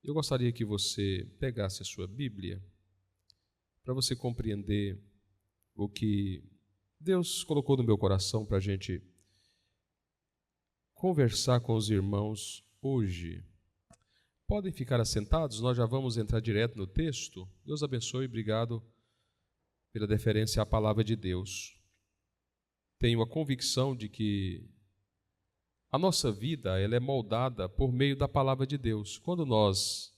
Eu gostaria que você pegasse a sua Bíblia para você compreender o que Deus colocou no meu coração para a gente conversar com os irmãos hoje. Podem ficar assentados, nós já vamos entrar direto no texto. Deus abençoe e obrigado pela deferência à palavra de Deus. Tenho a convicção de que a nossa vida ela é moldada por meio da palavra de Deus. Quando nós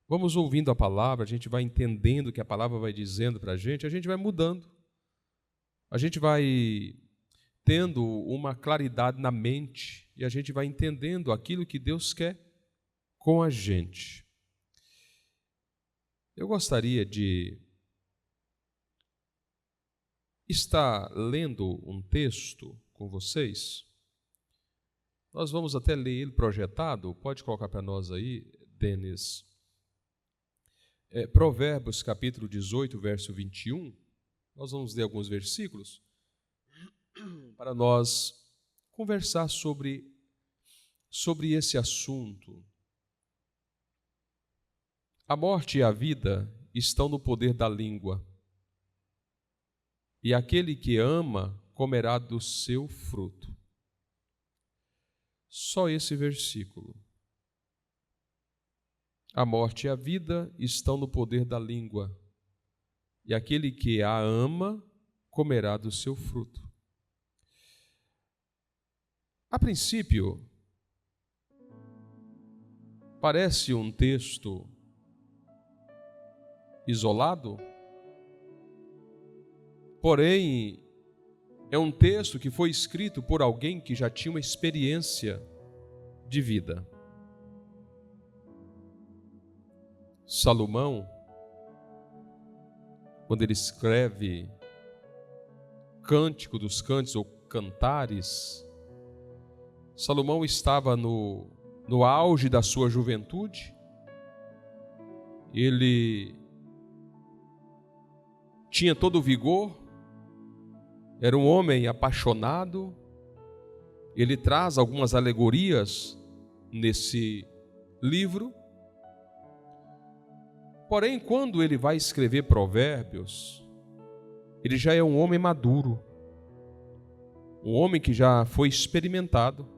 vamos ouvindo a palavra, a gente vai entendendo o que a palavra vai dizendo para a gente vai mudando. A gente vai tendo uma claridade na mente e a gente vai entendendo aquilo que Deus quer com a gente. Eu gostaria de estar lendo um texto com vocês. Nós vamos até ler ele projetado. Pode colocar para nós aí, Denis. Provérbios, capítulo 18, verso 21. Nós vamos ler alguns versículos para nós conversar sobre esse assunto. A morte e a vida estão no poder da língua, e aquele que ama comerá do seu fruto. Só esse versículo. A morte e a vida estão no poder da língua, e aquele que a ama comerá do seu fruto. A princípio, parece um texto isolado, porém, é um texto que foi escrito por alguém que já tinha uma experiência de vida. Salomão, quando ele escreve Cântico dos Cânticos ou Cantares, Salomão estava no auge da sua juventude. Ele tinha todo o vigor, era um homem apaixonado. Ele traz algumas alegorias nesse livro. Porém, quando ele vai escrever Provérbios, ele já é um homem maduro, um homem que já foi experimentado.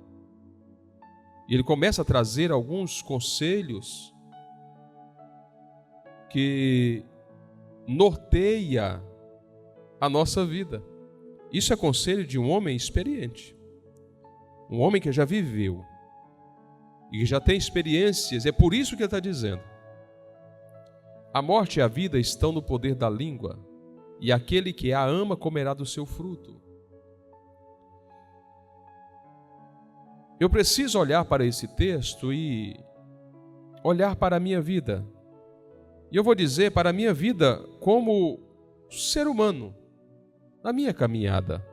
E ele começa a trazer alguns conselhos que norteia a nossa vida. Isso é conselho de um homem experiente, um homem que já viveu e que já tem experiências. É por isso que ele está dizendo: a morte e a vida estão no poder da língua, e aquele que a ama comerá do seu fruto. Eu preciso olhar para esse texto e olhar para a minha vida. E eu vou dizer para a minha vida como ser humano, na minha caminhada.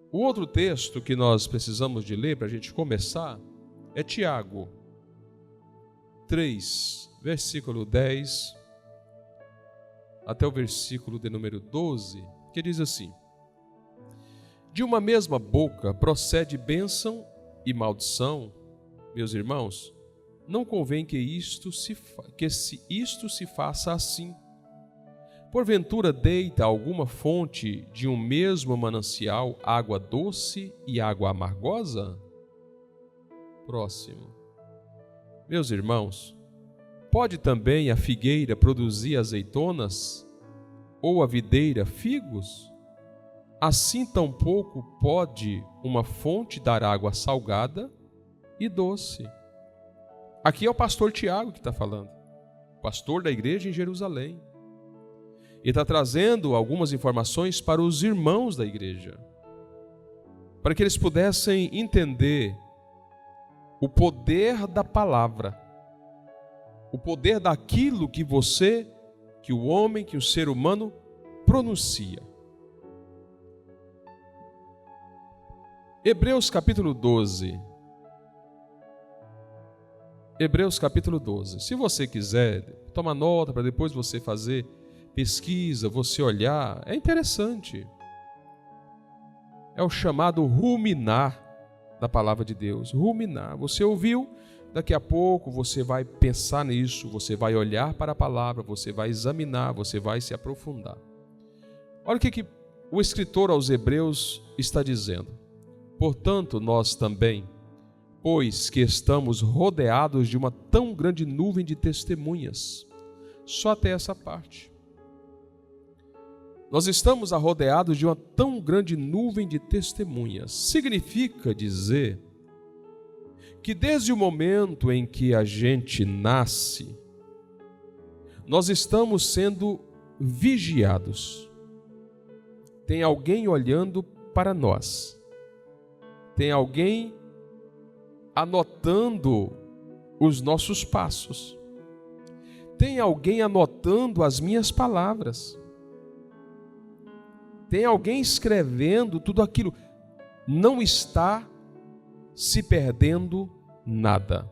O outro texto que nós precisamos de ler para a gente começar é Tiago 3, versículo 10 até o versículo de número 12, que diz assim: de uma mesma boca procede bênção e maldição. Meus irmãos, não convém que isto se faça assim. Porventura deita alguma fonte de um mesmo manancial água doce e água amargosa? Próximo. Meus irmãos, pode também a figueira produzir azeitonas, ou a videira figos? Assim tampouco pode uma fonte dar água salgada e doce. Aqui é o pastor Tiago que está falando, pastor da igreja em Jerusalém. Ele está trazendo algumas informações para os irmãos da igreja, para que eles pudessem entender o poder da palavra, o poder daquilo que o homem, que o ser humano pronuncia. Hebreus capítulo 12. Hebreus capítulo 12. Se você quiser, toma nota para depois você fazer pesquisa, você olhar. É interessante. É o chamado ruminar da palavra de Deus. Ruminar. Você ouviu, daqui a pouco você vai pensar nisso, você vai olhar para a palavra, você vai examinar, você vai se aprofundar. Olha o que o escritor aos Hebreus está dizendo. Portanto, nós também, pois que estamos rodeados de uma tão grande nuvem de testemunhas. Só até essa parte. Nós estamos rodeados de uma tão grande nuvem de testemunhas. Significa dizer que desde o momento em que a gente nasce, nós estamos sendo vigiados. Tem alguém olhando para nós. Tem alguém anotando os nossos passos. Tem alguém anotando as minhas palavras. Tem alguém escrevendo tudo aquilo. Não está se perdendo nada.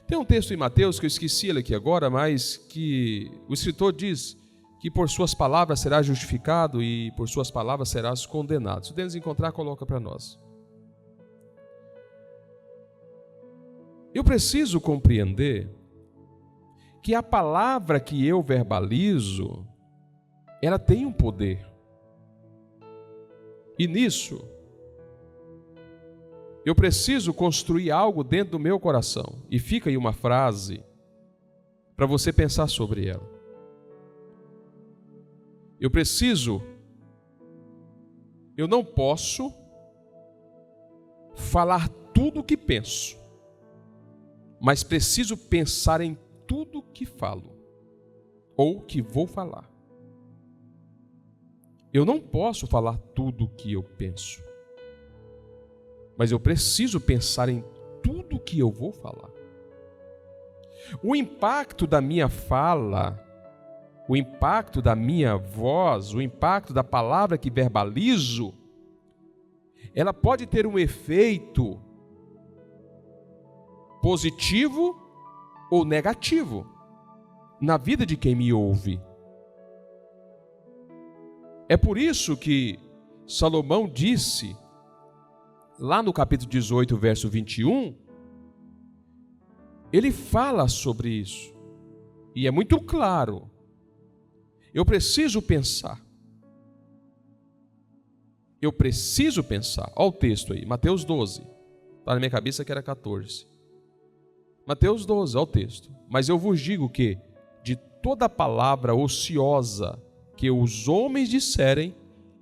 Tem um texto em Mateus que eu esqueci ele aqui agora, mas que o escritor diz que por suas palavras serás justificado e por suas palavras serás condenado. Se o Denis encontrar, coloca para nós. Eu preciso compreender que a palavra que eu verbalizo, ela tem um poder. E nisso, eu preciso construir algo dentro do meu coração. E fica aí uma frase para você pensar sobre ela. Eu não posso falar tudo o que penso, mas preciso pensar em tudo o que falo, ou que vou falar. Eu não posso falar tudo o que eu penso, mas eu preciso pensar em tudo o que eu vou falar. O impacto da minha fala, o impacto da minha voz, o impacto da palavra que verbalizo, ela pode ter um efeito positivo ou negativo na vida de quem me ouve. É por isso que Salomão disse, lá no capítulo 18, verso 21, ele fala sobre isso. E é muito claro. Eu preciso pensar. Eu preciso pensar. Olha o texto aí, Mateus 12. Está na minha cabeça que era 14. Mateus 12, olha o texto. Mas eu vos digo que de toda palavra ociosa que os homens disserem,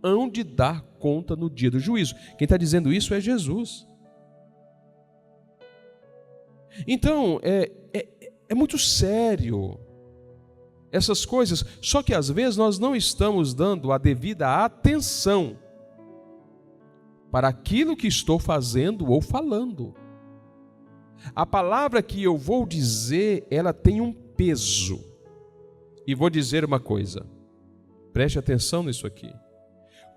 hão de dar conta no dia do juízo. Quem está dizendo isso é Jesus. Então, é muito sério essas coisas, só que às vezes nós não estamos dando a devida atenção para aquilo que estou fazendo ou falando. A palavra que eu vou dizer, ela tem um peso. E vou dizer uma coisa, preste atenção nisso aqui.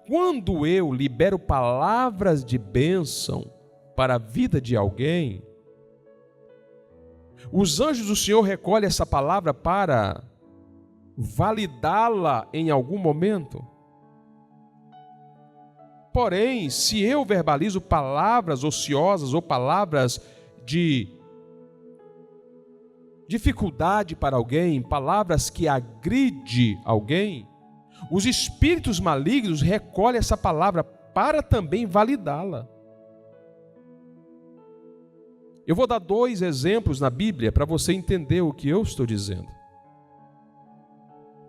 Quando eu libero palavras de bênção para a vida de alguém, os anjos do Senhor recolhem essa palavra para validá-la em algum momento. Porém, se eu verbalizo palavras ociosas ou palavras de dificuldade para alguém, palavras que agridem alguém, os espíritos malignos recolhem essa palavra para também validá-la. Eu vou dar 2 exemplos na Bíblia para você entender o que eu estou dizendo.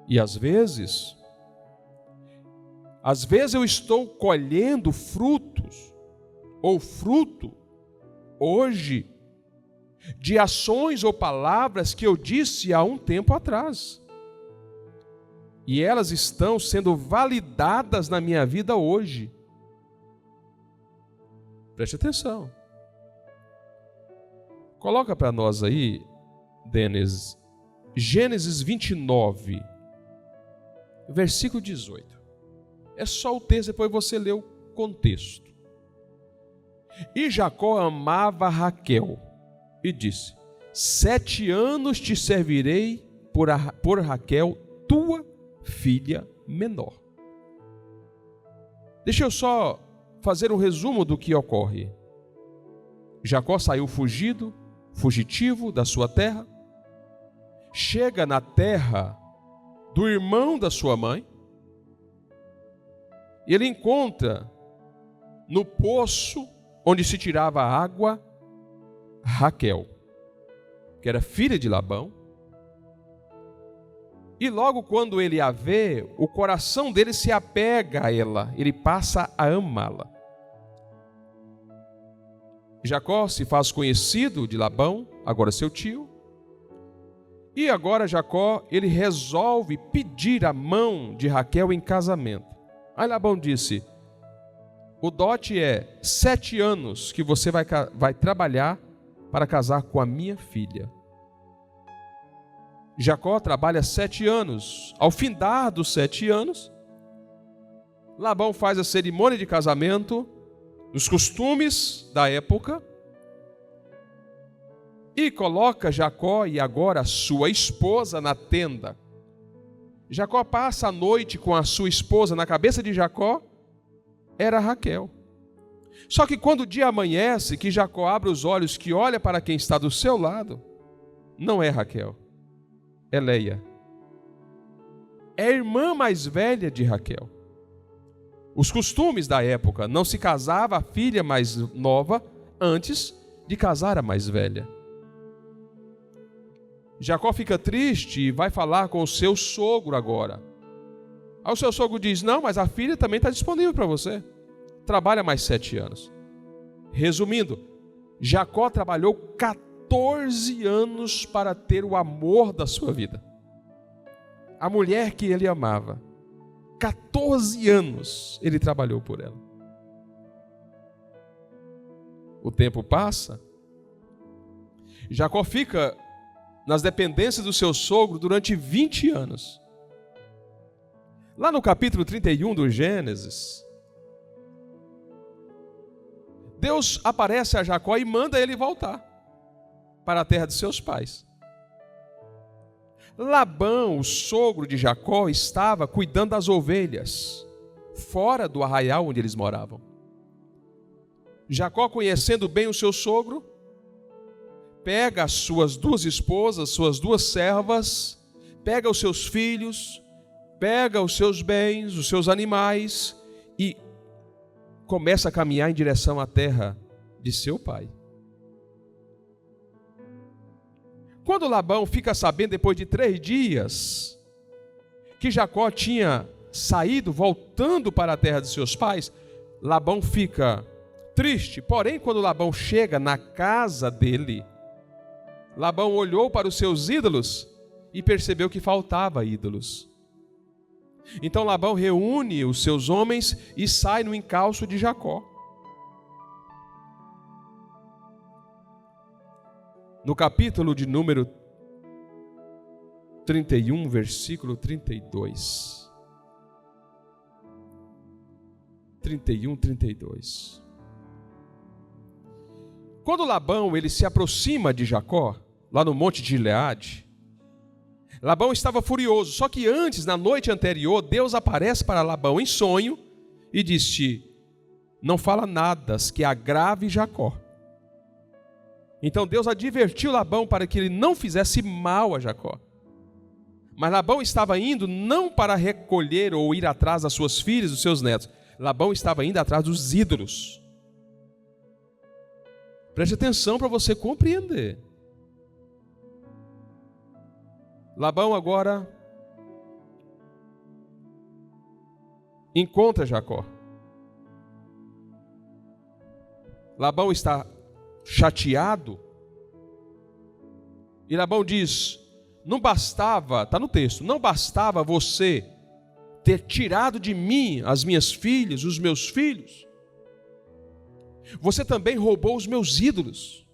E às vezes eu estou colhendo frutos, ou fruto, hoje, de ações ou palavras que eu disse há um tempo atrás. E elas estão sendo validadas na minha vida hoje. Preste atenção. Coloca para nós aí, Denis, Gênesis 29, versículo 18. É só o texto, depois você lê o contexto. E Jacó amava Raquel e disse: 7 anos te servirei por Raquel, tua filha menor. Deixa eu só fazer um resumo do que ocorre. Jacó saiu fugitivo da sua terra, chega na terra do irmão da sua mãe, e ele encontra no poço onde se tirava água Raquel, que era filha de Labão. E logo quando ele a vê, o coração dele se apega a ela, ele passa a amá-la. Jacó se faz conhecido de Labão, agora seu tio, e agora Jacó, ele resolve pedir a mão de Raquel em casamento. Aí Labão disse: o dote é 7 anos que você vai trabalhar para casar com a minha filha. Jacó trabalha 7 anos. Ao findar dos 7 anos, Labão faz a cerimônia de casamento, nos costumes da época, e coloca Jacó e agora sua esposa na tenda. Jacó passa a noite com a sua esposa. Na cabeça de Jacó era Raquel. Só que quando o dia amanhece, que Jacó abre os olhos, que olha para quem está do seu lado, não é Raquel, é Leia. É a irmã mais velha de Raquel. Os costumes da época, não se casava a filha mais nova antes de casar a mais velha. Jacó fica triste e vai falar com o seu sogro agora. Aí o seu sogro diz: não, mas a filha também está disponível para você. Trabalha mais 7 anos. Resumindo, Jacó trabalhou 14 anos para ter o amor da sua vida. A mulher que ele amava. 14 anos ele trabalhou por ela. O tempo passa. Jacó fica nas dependências do seu sogro durante 20 anos. Lá no capítulo 31 do Gênesis, Deus aparece a Jacó e manda ele voltar para a terra de seus pais. Labão, o sogro de Jacó, estava cuidando das ovelhas, fora do arraial onde eles moravam. Jacó, conhecendo bem o seu sogro, pega as suas 2 esposas, suas 2 servas, pega os seus filhos, pega os seus bens, os seus animais e começa a caminhar em direção à terra de seu pai. Quando Labão fica sabendo, depois de 3 dias, que Jacó tinha saído, voltando para a terra de seus pais, Labão fica triste. Porém, quando Labão chega na casa dele, Labão olhou para os seus ídolos e percebeu que faltava ídolos. Então Labão reúne os seus homens e sai no encalço de Jacó. No capítulo de número 31, versículo 32. 31, 32. Quando Labão ele se aproxima de Jacó, lá no monte de Gileade, Labão estava furioso. Só que antes, na noite anterior, Deus aparece para Labão em sonho e disse: não fala nada que agrave Jacó. Então Deus advertiu Labão para que ele não fizesse mal a Jacó. Mas Labão estava indo não para recolher ou ir atrás das suas filhas, dos seus netos. Labão estava indo atrás dos ídolos. Preste atenção para você compreender. Labão agora encontra Jacó. Labão está chateado. E Labão diz: não bastava, está no texto, não bastava você ter tirado de mim as minhas filhas, os meus filhos, você também roubou os meus ídolos.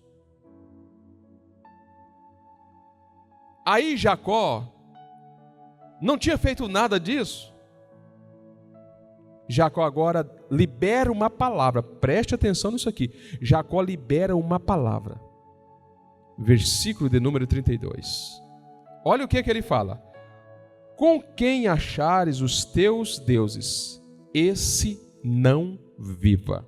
Aí Jacó não tinha feito nada disso. Jacó agora libera uma palavra, preste atenção nisso aqui. Jacó libera uma palavra. Versículo de número 32. Olha o que ele fala: com quem achares os teus deuses, esse não viva.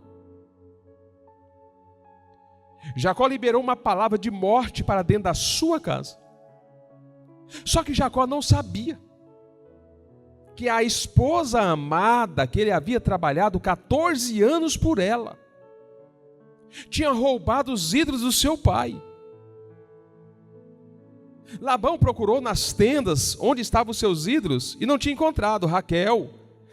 Jacó liberou uma palavra de morte para dentro da sua casa. Só que Jacó não sabia que a esposa amada, que ele havia trabalhado 14 anos por ela, tinha roubado os ídolos do seu pai. Labão procurou nas tendas onde estavam os seus ídolos e não tinha encontrado. Raquel,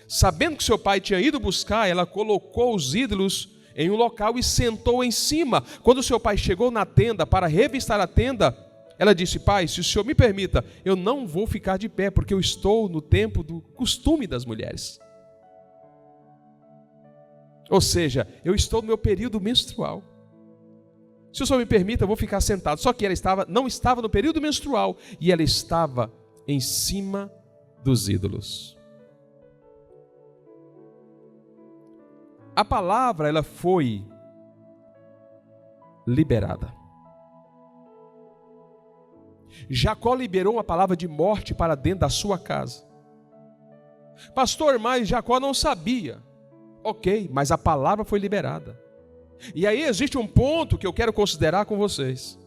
sabendo que seu pai tinha ido buscar, ela colocou os ídolos em um local e sentou em cima. Quando seu pai chegou na tenda para revistar a tenda, ela disse: pai, se o senhor me permita, eu não vou ficar de pé, porque eu estou no tempo do costume das mulheres. Ou seja, eu estou no meu período menstrual. Se o senhor me permita, eu vou ficar sentado. Só que ela não estava no período menstrual e ela estava em cima dos ídolos. A palavra, ela foi liberada. Jacó liberou uma palavra de morte para dentro da sua casa. Pastor, mas Jacó não sabia. Ok, mas a palavra foi liberada. E aí existe um ponto que eu quero considerar com vocês.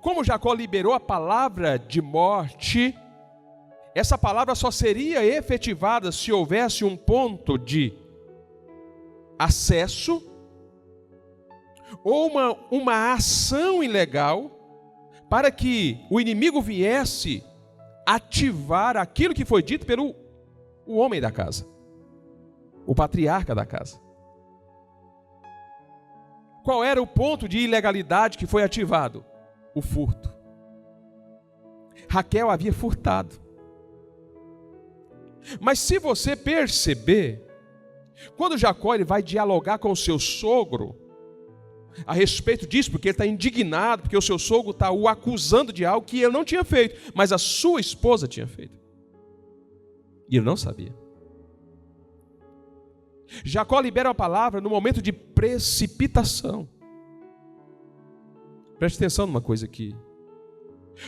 Como Jacó liberou a palavra de morte, essa palavra só seria efetivada se houvesse um ponto de acesso ou uma ação ilegal para que o inimigo viesse ativar aquilo que foi dito pelo homem da casa, o patriarca da casa. Qual era o ponto de ilegalidade que foi ativado? O furto. Raquel havia furtado. Mas se você perceber, quando Jacó ele vai dialogar com o seu sogro a respeito disso, porque ele está indignado, porque o seu sogro está o acusando de algo que ele não tinha feito, mas a sua esposa tinha feito. E ele não sabia. Jacó libera a palavra no momento de precipitação. Preste atenção numa coisa aqui.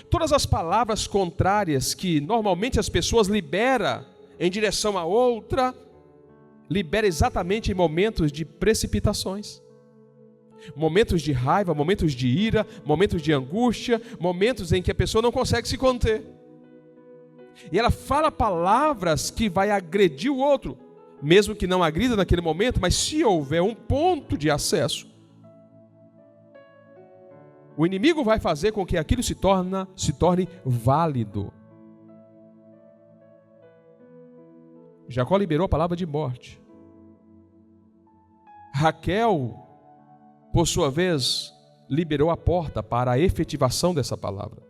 Todas as palavras contrárias que normalmente as pessoas liberam em direção a outra, libera exatamente em momentos de precipitações. Momentos de raiva, momentos de ira, momentos de angústia, momentos em que a pessoa não consegue se conter. E ela fala palavras que vai agredir o outro, mesmo que não agrida naquele momento, mas se houver um ponto de acesso, o inimigo vai fazer com que aquilo se torne válido. Jacó liberou a palavra de morte. Raquel, por sua vez, liberou a porta para a efetivação dessa palavra.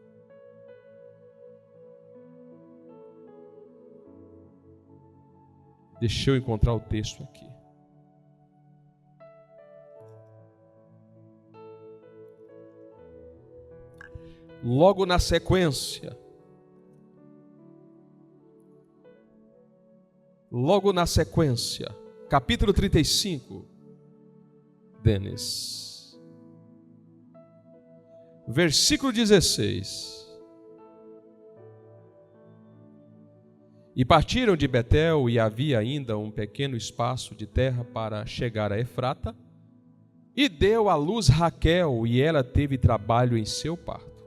Deixa eu encontrar o texto aqui. Logo na sequência, capítulo 35, Denis, versículo 16. E partiram de Betel, e havia ainda um pequeno espaço de terra para chegar a Efrata, e deu à luz Raquel, e ela teve trabalho em seu parto.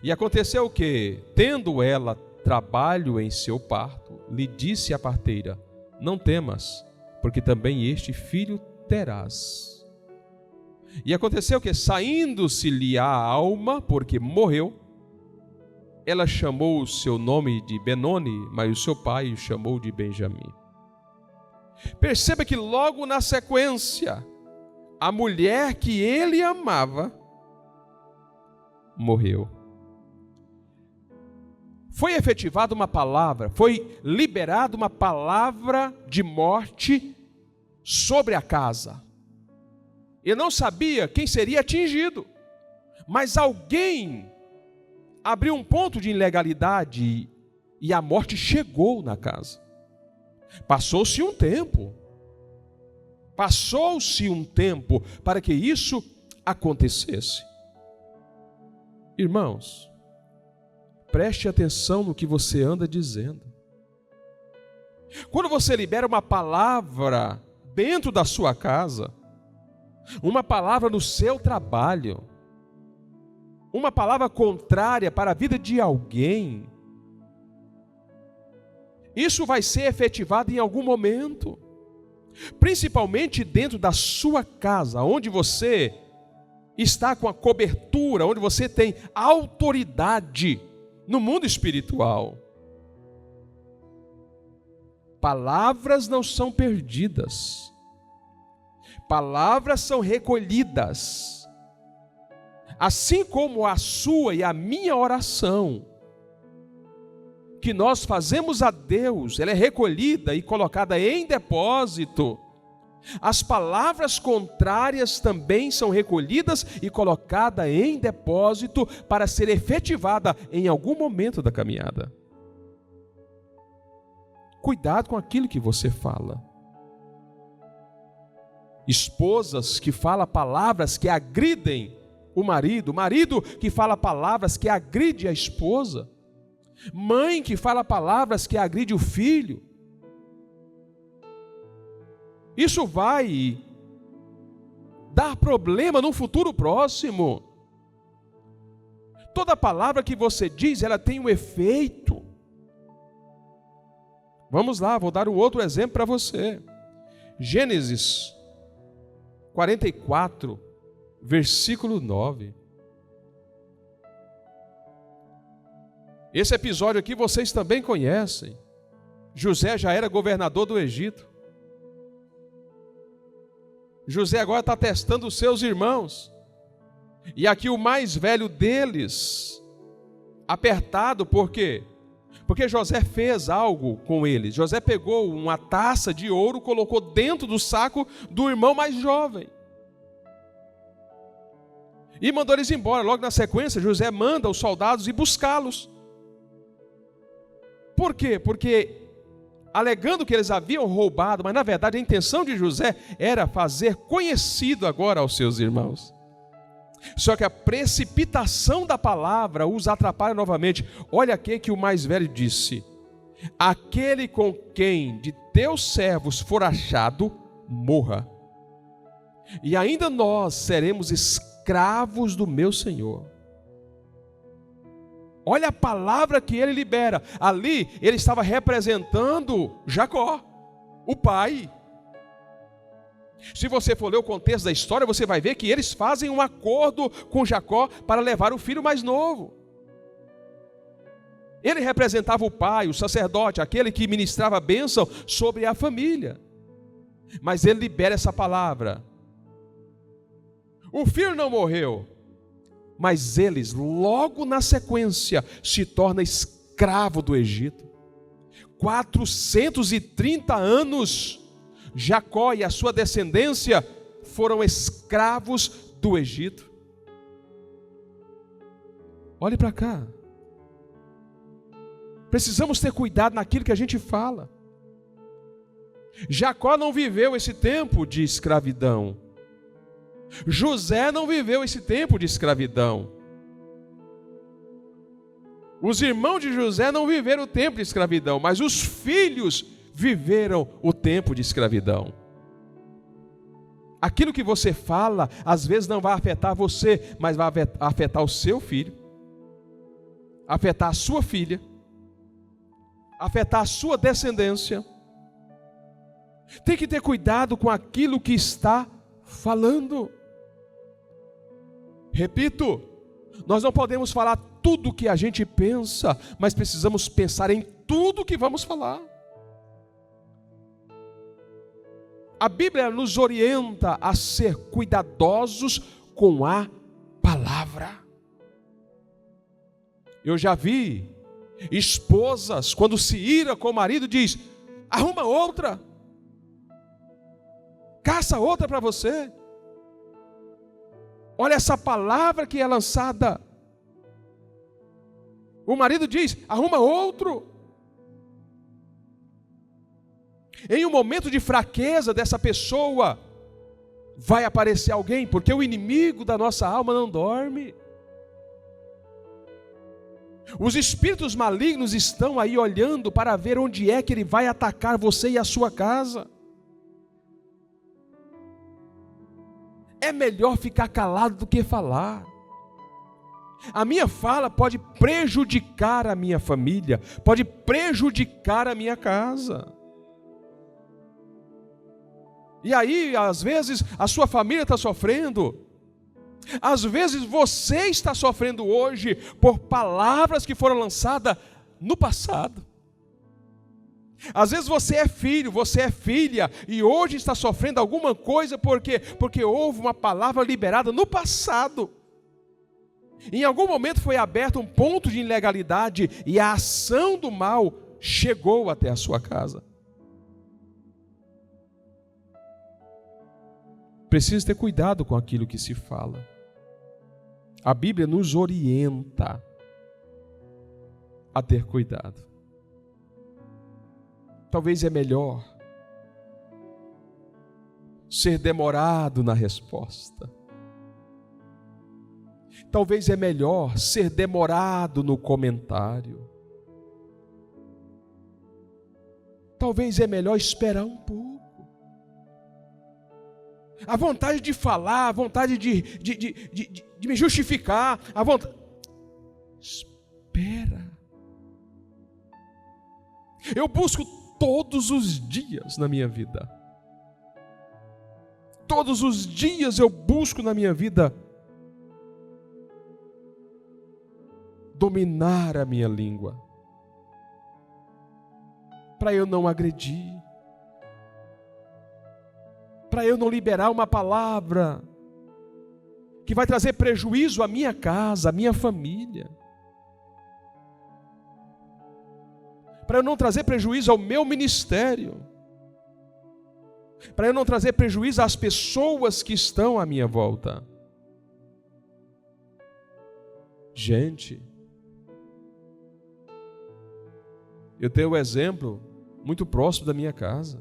E aconteceu que, tendo ela trabalho em seu parto, lhe disse a parteira: não temas, porque também este filho terás. E aconteceu que, saindo-se-lhe a alma, porque morreu, ela chamou o seu nome de Benoni, mas o seu pai o chamou de Benjamim. Perceba que logo na sequência, a mulher que ele amava morreu. Foi efetivada uma palavra, foi liberada uma palavra de morte sobre a casa. Ele não sabia quem seria atingido, mas alguém abriu um ponto de ilegalidade e a morte chegou na casa. Passou-se um tempo para que isso acontecesse. Irmãos, preste atenção no que você anda dizendo. Quando você libera uma palavra dentro da sua casa, uma palavra no seu trabalho, uma palavra contrária para a vida de alguém, isso vai ser efetivado em algum momento, principalmente dentro da sua casa, onde você está com a cobertura, onde você tem autoridade no mundo espiritual. Palavras não são perdidas, palavras são recolhidas, assim como a sua e a minha oração, que nós fazemos a Deus, ela é recolhida e colocada em depósito. As palavras contrárias também são recolhidas e colocadas em depósito para ser efetivada em algum momento da caminhada. Cuidado com aquilo que você fala. Esposas que falam palavras que agridem o marido que fala palavras que agride a esposa, mãe que fala palavras que agride o filho. Isso vai dar problema no futuro próximo. Toda palavra que você diz, ela tem um efeito. Vamos lá, vou dar um outro exemplo para você. Gênesis 44, versículo 9. Esse episódio aqui vocês também conhecem. José já era governador do Egito. José agora está testando os seus irmãos. E aqui o mais velho deles, apertado, por quê? Porque José fez algo com eles. José pegou uma taça de ouro, colocou dentro do saco do irmão mais jovem. E mandou eles embora. Logo na sequência, José manda os soldados ir buscá-los. Por quê? Porque alegando que eles haviam roubado, mas na verdade a intenção de José era fazer conhecido agora aos seus irmãos. Só que a precipitação da palavra os atrapalha novamente. Olha aqui que o mais velho disse: aquele com quem de teus servos for achado, morra. E ainda nós seremos escravos do meu Senhor. Olha a palavra que ele libera. Ali ele estava representando Jacó, o pai. Se você for ler o contexto da história, você vai ver que eles fazem um acordo com Jacó para levar o filho mais novo. Ele representava o pai, o sacerdote, aquele que ministrava a bênção sobre a família. Mas ele libera essa palavra. O filho não morreu, mas eles, logo na sequência, se tornam escravo do Egito. 430 anos, Jacó e a sua descendência foram escravos do Egito. Olhe para cá. Precisamos ter cuidado naquilo que a gente fala. Jacó não viveu esse tempo de escravidão. José não viveu esse tempo de escravidão. Os irmãos de José não viveram o tempo de escravidão, mas os filhos viveram o tempo de escravidão. Aquilo que você fala, às vezes não vai afetar você, mas vai afetar o seu filho, afetar a sua filha, afetar a sua descendência. Tem que ter cuidado com aquilo que está falando. Repito, nós não podemos falar tudo o que a gente pensa, mas precisamos pensar em tudo que vamos falar. A Bíblia nos orienta a ser cuidadosos com a palavra. Eu já vi esposas, quando se ira com o marido, diz: arruma outra, caça outra para você. Olha essa palavra que é lançada. O marido diz: arruma outro. Em um momento de fraqueza dessa pessoa, vai aparecer alguém, porque o inimigo da nossa alma não dorme. Os espíritos malignos estão aí olhando para ver onde é que ele vai atacar você e a sua casa. É melhor ficar calado do que falar. A minha fala pode prejudicar a minha família, pode prejudicar a minha casa. E aí, às vezes, a sua família está sofrendo. Às vezes, você está sofrendo hoje por palavras que foram lançadas no passado. Às vezes você é filho, você é filha, e hoje está sofrendo alguma coisa porque houve uma palavra liberada no passado. Em algum momento foi aberto um ponto de ilegalidade e a ação do mal chegou até a sua casa. Precisa ter cuidado com aquilo que se fala. A Bíblia nos orienta a ter cuidado. Talvez é melhor ser demorado na resposta. Talvez é melhor ser demorado no comentário. Talvez é melhor esperar um pouco. A vontade de falar, a vontade de me justificar, a vontade... Espera. Eu busco todos os dias na minha vida. Todos os dias eu busco na minha vida dominar a minha língua, para eu não agredir, para eu não liberar uma palavra que vai trazer prejuízo à minha casa, à minha família, para eu não trazer prejuízo ao meu ministério, para eu não trazer prejuízo às pessoas que estão à minha volta. Gente, eu tenho um exemplo muito próximo da minha casa.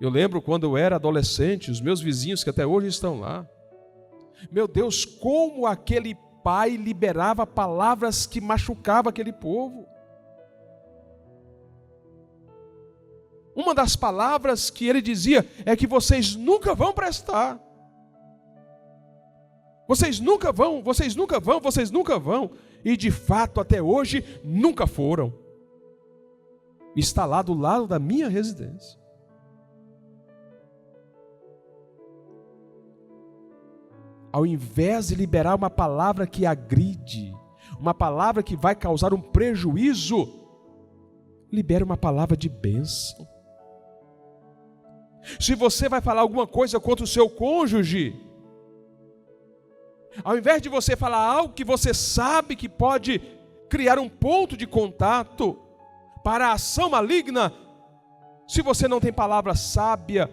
Eu lembro quando eu era adolescente, os meus vizinhos que até hoje estão lá. Meu Deus, como aquele pai liberava palavras que machucavam aquele povo. Uma das palavras que ele dizia é que vocês nunca vão prestar. Vocês nunca vão, vocês nunca vão, vocês nunca vão. E de fato, até hoje, nunca foram. Está lá do lado da minha residência. Ao invés de liberar uma palavra que agride, uma palavra que vai causar um prejuízo, libere uma palavra de bênção. Se você vai falar alguma coisa contra o seu cônjuge, ao invés de você falar algo que você sabe que pode criar um ponto de contato para a ação maligna, se você não tem palavra sábia,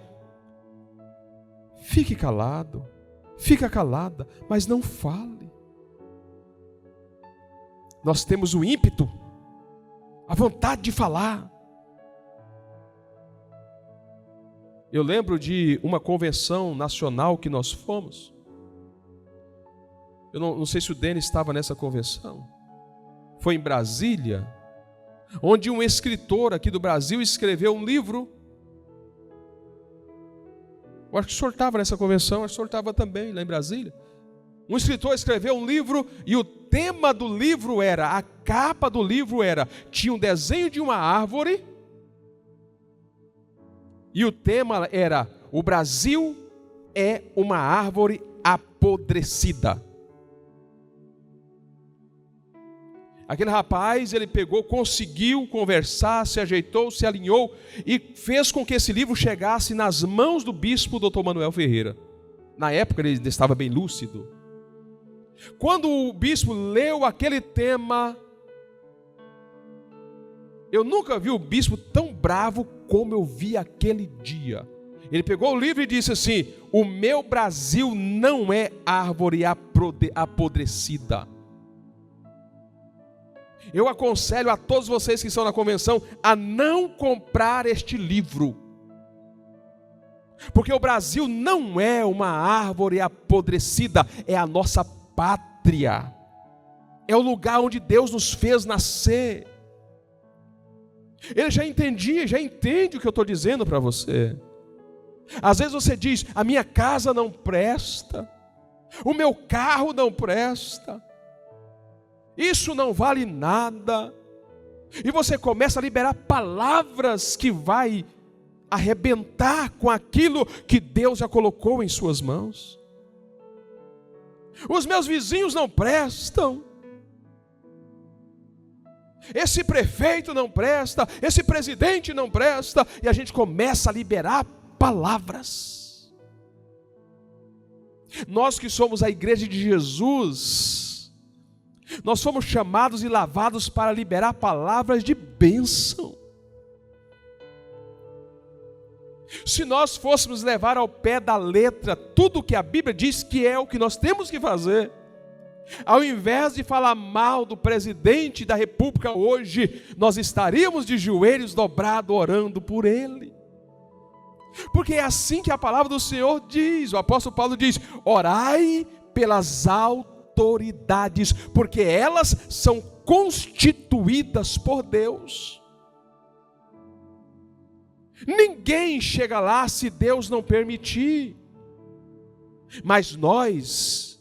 fique calado, fica calada, mas não fale. Nós temos o ímpeto, a vontade de falar. Eu lembro de uma convenção nacional que nós fomos. Eu não sei se o Denis estava nessa convenção. Foi em Brasília, onde um escritor aqui do Brasil escreveu um livro. Eu acho que o senhor estava nessa convenção, acho que o senhor estava também lá em Brasília. Um escritor escreveu um livro e o tema do livro era, a capa do livro era, tinha um desenho de uma árvore e o tema era, o Brasil é uma árvore apodrecida. Aquele rapaz, ele pegou, conseguiu conversar, se ajeitou, se alinhou e fez com que esse livro chegasse nas mãos do bispo Dr. Manuel Ferreira. Na época ele estava bem lúcido. Quando o bispo leu aquele tema, eu nunca vi o bispo tão bravo como eu vi aquele dia. Ele pegou o livro e disse assim: o meu Brasil não é árvore apodrecida. Eu aconselho a todos vocês que estão na convenção a não comprar este livro. Porque o Brasil não é uma árvore apodrecida, é a nossa pátria. É o lugar onde Deus nos fez nascer. Ele já entende o que eu estou dizendo para você. Às vezes você diz: a minha casa não presta, o meu carro não presta, isso não vale nada. E você começa a liberar palavras que vai arrebentar com aquilo que Deus já colocou em suas mãos. Os meus vizinhos não prestam, esse prefeito não presta, esse presidente não presta, e a gente começa a liberar palavras. Nós que somos a igreja de Jesus, nós fomos chamados e lavados para liberar palavras de bênção. Se nós fôssemos levar ao pé da letra tudo o que a Bíblia diz que é o que nós temos que fazer, ao invés de falar mal do presidente da República hoje, nós estaríamos de joelhos dobrados orando por ele. Porque é assim que a palavra do Senhor diz. O apóstolo Paulo diz: orai pelas autoridades, porque elas são constituídas por Deus. Ninguém chega lá se Deus não permitir. Mas nós,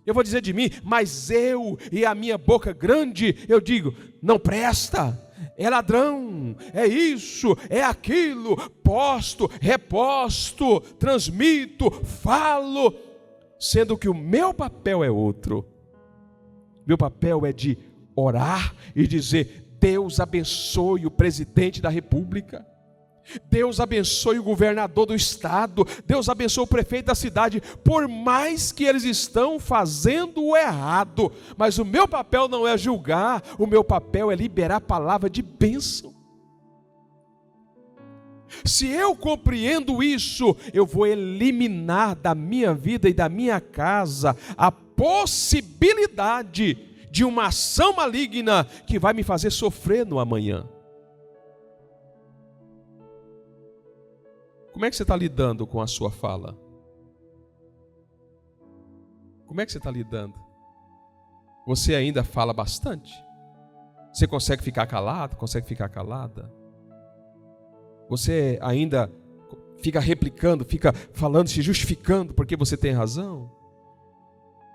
eu vou dizer de mim, mas eu e a minha boca grande, eu digo: não presta, é ladrão, é isso, é aquilo, posto, reposto, transmito, falo, sendo que o meu papel é outro. Meu papel é de orar e dizer: Deus abençoe o presidente da República, Deus abençoe o governador do estado, Deus abençoe o prefeito da cidade, por mais que eles estão fazendo o errado, mas o meu papel não é julgar, o meu papel é liberar a palavra de bênção. Se eu compreendo isso, eu vou eliminar da minha vida e da minha casa a possibilidade de uma ação maligna que vai me fazer sofrer no amanhã. Como é que você está lidando com a sua fala? Como é que você está lidando? Você ainda fala bastante? Você consegue ficar calado? Consegue ficar calada? Você ainda fica replicando, fica falando, se justificando porque você tem razão?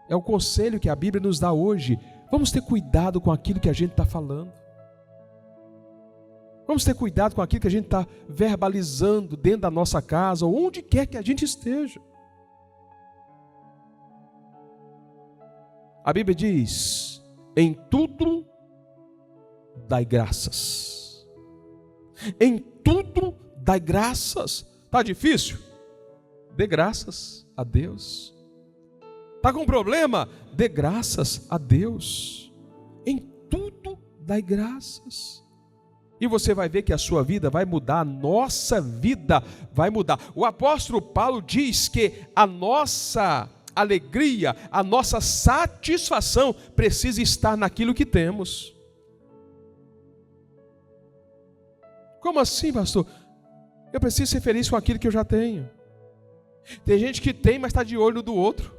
É o conselho que a Bíblia nos dá hoje. Vamos ter cuidado com aquilo que a gente está falando. Vamos ter cuidado com aquilo que a gente está verbalizando dentro da nossa casa, ou onde quer que a gente esteja. A Bíblia diz: em tudo dai graças. Em tudo dai graças. Está difícil? Dê graças a Deus. Está com problema? Dê graças a Deus. Em tudo dai graças. E você vai ver que a sua vida vai mudar, a nossa vida vai mudar. O apóstolo Paulo diz que a nossa alegria, a nossa satisfação precisa estar naquilo que temos. Como assim, pastor? Eu preciso ser feliz com aquilo que eu já tenho. Tem gente que tem, mas está de olho no do outro.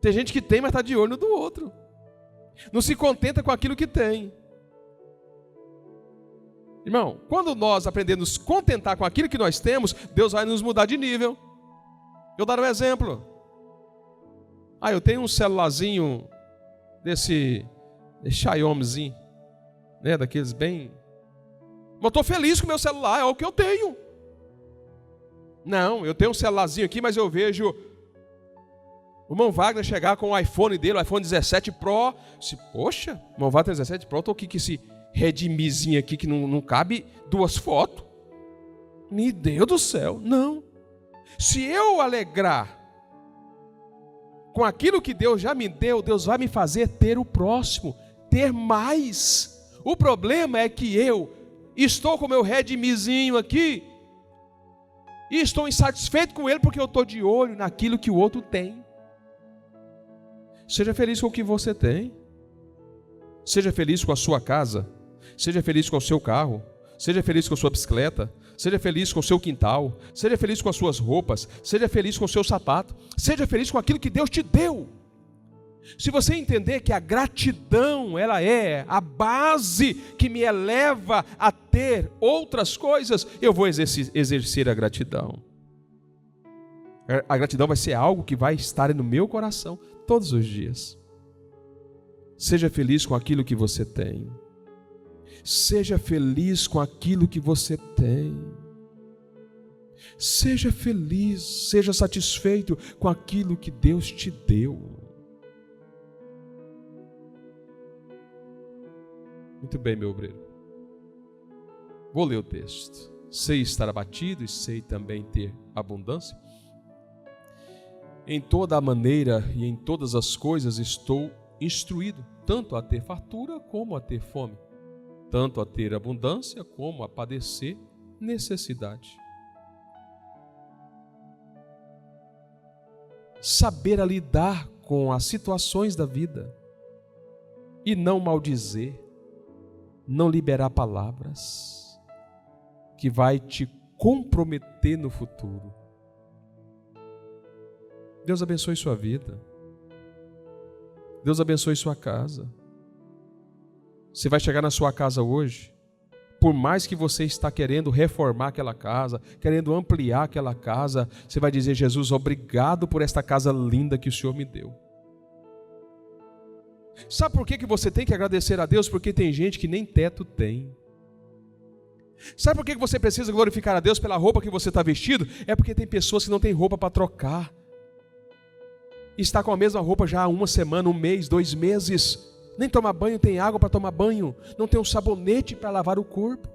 Tem gente que tem, mas está de olho no do outro. Não se contenta com aquilo que tem. Irmão, quando nós aprendemos a nos contentar com aquilo que nós temos, Deus vai nos mudar de nível. Eu dar um exemplo. Eu tenho um celularzinho desse Xiaomizinho, né, daqueles bem... Mas eu estou feliz com o meu celular, é o que eu tenho. Não, eu tenho um celularzinho aqui, mas eu vejo o irmão Wagner chegar com o iPhone dele, o iPhone 17 Pro. Poxa, o irmão Wagner 17 Pro, estou aqui com esse Redmizinho aqui que não cabe 2 fotos. Meu Deus do céu, não. Se eu alegrar com aquilo que Deus já me deu, Deus vai me fazer ter o próximo, ter mais. O problema é que eu estou com o meu Redmizinho aqui e estou insatisfeito com ele porque eu estou de olho naquilo que o outro tem. Seja feliz com o que você tem. Seja feliz com a sua casa. Seja feliz com o seu carro. Seja feliz com a sua bicicleta. Seja feliz com o seu quintal. Seja feliz com as suas roupas. Seja feliz com o seu sapato. Seja feliz com aquilo que Deus te deu. Se você entender que a gratidão, ela é a base que me eleva a ter outras coisas, eu vou exercer a gratidão. A gratidão vai ser algo que vai estar no meu coração todos os dias. Seja feliz com aquilo que você tem. Seja feliz com aquilo que você tem. Seja feliz, seja satisfeito com aquilo que Deus te deu. Muito bem, meu obreiro. Vou ler o texto. Sei estar abatido e sei também ter abundância. Em toda a maneira e em todas as coisas estou instruído, tanto a ter fartura como a ter fome, tanto a ter abundância como a padecer necessidade. Saber a lidar com as situações da vida e não maldizer, não liberar palavras que vai te comprometer no futuro. Deus abençoe sua vida. Deus abençoe sua casa. Você vai chegar na sua casa hoje, por mais que você está querendo reformar aquela casa, querendo ampliar aquela casa, você vai dizer: Jesus, obrigado por esta casa linda que o Senhor me deu. Sabe por que você tem que agradecer a Deus? Porque tem gente que nem teto tem. Sabe por que você precisa glorificar a Deus pela roupa que você está vestido? É porque tem pessoas que não têm roupa para trocar. Está com a mesma roupa já há uma semana, um mês, 2 meses. Nem toma banho, tem água para tomar banho. Não tem um sabonete para lavar o corpo.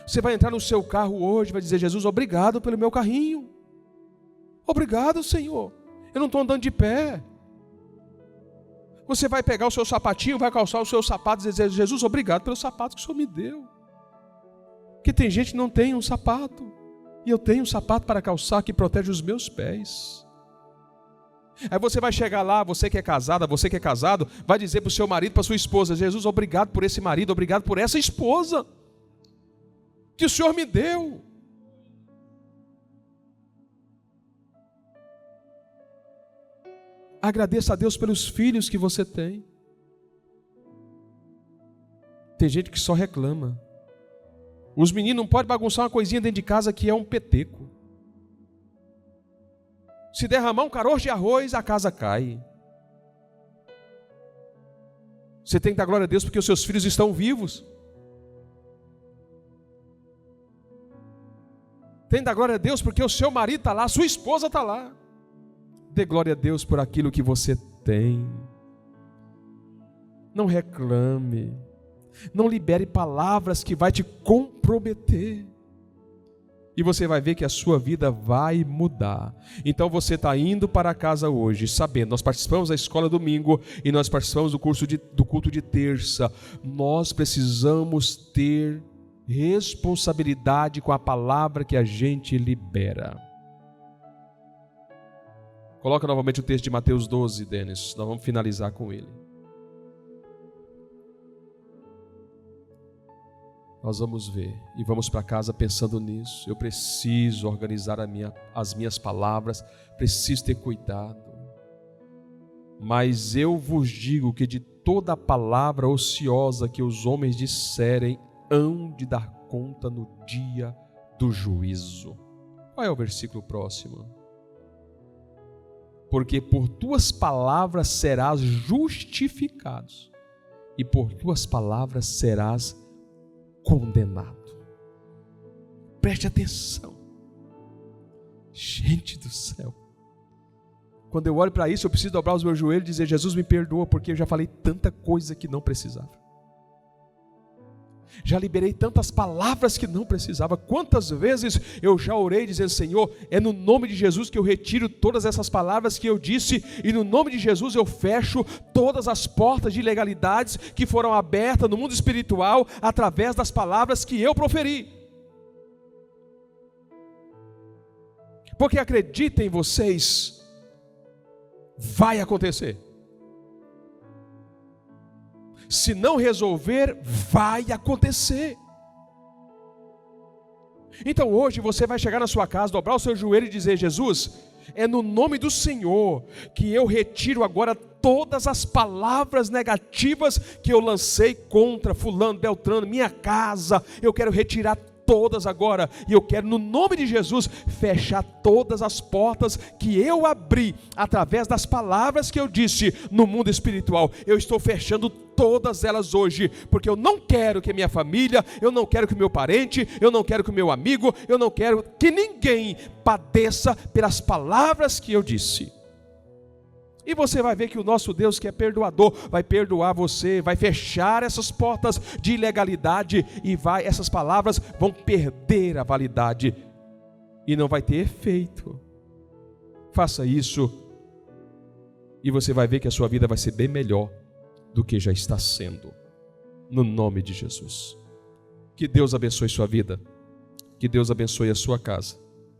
Você vai entrar no seu carro hoje e vai dizer: Jesus, obrigado pelo meu carrinho. Obrigado, Senhor. Eu não estou andando de pé. Você vai pegar o seu sapatinho, vai calçar os seus sapatos e dizer: Jesus, obrigado pelos sapatos que o Senhor me deu. Porque tem gente que não tem um sapato. E eu tenho um sapato para calçar que protege os meus pés. Aí você vai chegar lá, você que é casada, você que é casado, vai dizer para o seu marido, para a sua esposa: Jesus, obrigado por esse marido, obrigado por essa esposa que o Senhor me deu. Agradeça a Deus pelos filhos que você tem. Tem gente que só reclama. Os meninos não podem bagunçar uma coisinha dentro de casa que é um peteco. Se derramar um caroço de arroz, a casa cai. Você tem que dar glória a Deus porque os seus filhos estão vivos. Tem que dar glória a Deus porque o seu marido está lá, a sua esposa está lá. Dê glória a Deus por aquilo que você tem. Não reclame. Não libere palavras que vai te comprometer. E você vai ver que a sua vida vai mudar. Então você está indo para casa hoje, sabendo, nós participamos da escola domingo e nós participamos do culto de terça. Nós precisamos ter responsabilidade com a palavra que a gente libera. Coloca novamente o texto de Mateus 12, Denis. Nós vamos finalizar com ele. Nós vamos ver e vamos para casa pensando nisso. Eu preciso organizar as minhas palavras, preciso ter cuidado. Mas eu vos digo que de toda palavra ociosa que os homens disserem, hão de dar conta no dia do juízo. Qual é o versículo próximo? Porque por tuas palavras serás justificado, e por tuas palavras serás condenado. Preste atenção. Gente do céu. Quando eu olho para isso, eu preciso dobrar os meus joelhos e dizer: Jesus, me perdoa, porque eu já falei tanta coisa que não precisava. Já liberei tantas palavras que não precisava. Quantas vezes eu já orei dizendo: Senhor, é no nome de Jesus que eu retiro todas essas palavras que eu disse, e no nome de Jesus eu fecho todas as portas de ilegalidades que foram abertas no mundo espiritual através das palavras que eu proferi. Porque acreditem vocês, vai acontecer. Se não resolver, vai acontecer. Então hoje você vai chegar na sua casa, dobrar o seu joelho e dizer: Jesus, é no nome do Senhor que eu retiro agora todas as palavras negativas que eu lancei contra fulano, beltrano, minha casa. Eu quero retirar todas agora, e eu quero, no nome de Jesus, fechar todas as portas que eu abri através das palavras que eu disse no mundo espiritual. Eu estou fechando todas elas hoje, porque eu não quero que a minha família, eu não quero que o meu parente, eu não quero que o meu amigo, eu não quero que ninguém padeça pelas palavras que eu disse. E você vai ver que o nosso Deus, que é perdoador, vai perdoar você, vai fechar essas portas de ilegalidade, e essas palavras vão perder a validade e não vai ter efeito. Faça isso e você vai ver que a sua vida vai ser bem melhor do que já está sendo, no nome de Jesus. Que Deus abençoe sua vida, que Deus abençoe a sua casa.